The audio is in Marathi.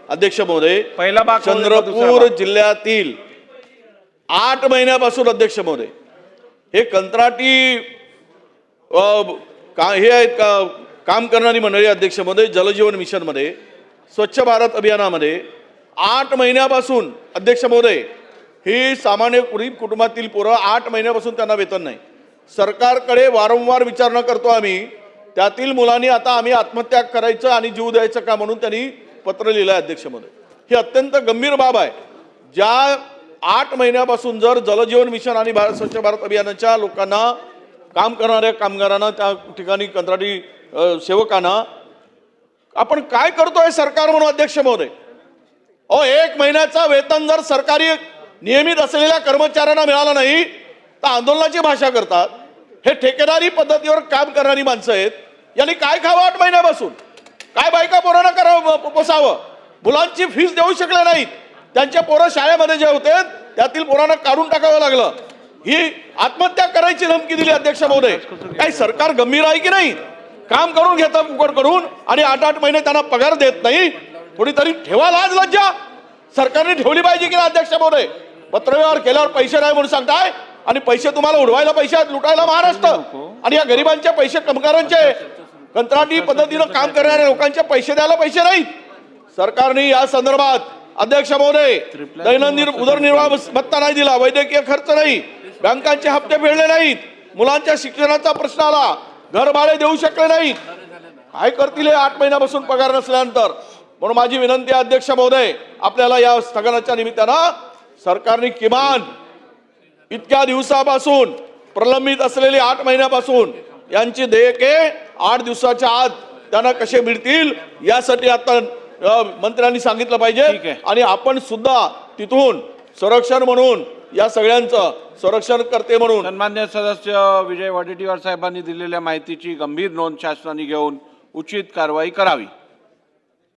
अध्यक्ष महोदय, पहिला भाग चंद्रपूर जिल्ह्यातील 8 महिन्यापासून अध्यक्ष महोदय हे कंत्राटी हे आहेत काम करणारी मंडळी अध्यक्ष महोदय, जलजीवन मिशन मध्ये, स्वच्छ भारत अभियानामध्ये 8 महिन्यापासून अध्यक्ष महोदय ही सामान्य गरीब कुटुंबातील पोरं 8 महिन्यापासून त्यांना वेतन नाही. सरकारकडे वारंवार विचारणा करतो आम्ही. त्यातील मुलांनी आता आम्ही आत्महत्या करायचं आणि जीव द्यायचं का म्हणून त्यांनी पत्र लिहिलं आहे अध्यक्ष महोदय. ही अत्यंत गंभीर बाब आहे. ज्या 8 महिन्यापासून जर जलजीवन मिशन आणि स्वच्छ भारत अभियानाच्या लोकांना, काम करणाऱ्या कामगारांना, त्या ठिकाणी कंत्राटी सेवकांना आपण काय करतोय सरकार म्हणून अध्यक्ष महोदय? 1 महिन्याचा वेतन जर सरकारी नियमित असलेल्या कर्मचाऱ्यांना मिळालं नाही तर आंदोलनाची भाषा करतात. हे ठेकेदारी पद्धतीवर काम करणारी माणसं आहेत. यांनी काय खावं 8 महिन्यापासून? काय बायका पोरांना करावं, पोसावं? मुलांची फीस देऊ शकले नाहीत. त्यांचे पोरं शाळेमध्ये जे होते त्यातील पोरांना काढून टाकावं लागलं. ही आत्महत्या करायची धमकी दिली अध्यक्ष महोदय. काही सरकार गंभीर आहे की नाही? काम करून घेतात फुकट करून आणि 8-8 महिने त्यांना पगार देत नाही. थोडीतरी ठेवा लाज लज्जा. सरकारने ठेवली पाहिजे की नाही अध्यक्ष महोदय? पत्रव्यवहार केल्यावर पैसे नाही म्हणून सांगताय आणि पैसे तुम्हाला उडवायला, पैसे लुटायला महाराष्ट्र आणि या गरिबांचे पैसे, कामगारांचे, कंत्राटी पद्धतीनं काम करणाऱ्या लोकांचे पैसे द्यायला पैसे नाहीत. सरकारने या संदर्भात अध्यक्ष महोदय दैनंदिन उदरनिर्वाह भत्ता नाही दिला, वैद्यकीय खर्च नाही, बँकांचे हप्ते फेडले नाहीत, मुलांच्या शिक्षणाचा प्रश्न आला, घर भाडे देऊ शकले नाहीत. काय करतील 8 महिन्यापासून पगार नसल्यानंतर? म्हणून माझी विनंती आहे अध्यक्ष महोदय, आपल्याला या स्थगनाच्या निमित्तानं सरकारने किमान इतक्या दिवसापासून प्रलंबित असलेली 8 महिन्यापासून यांची देयके 8 दिवसाच्या आत त्यांना कसे मिळतील यासाठी आता मंत्र्यांनी सांगितलं पाहिजे. आणि आपण सुद्धा तिथून संरक्षण म्हणून या सगळ्यांचं संरक्षण करते म्हणून. सन्मान्य सदस्य विजय वडेट्टीवार साहेबांनी दिलेल्या माहितीची गंभीर नोंद शासनाने घेऊन उचित कारवाई करावी.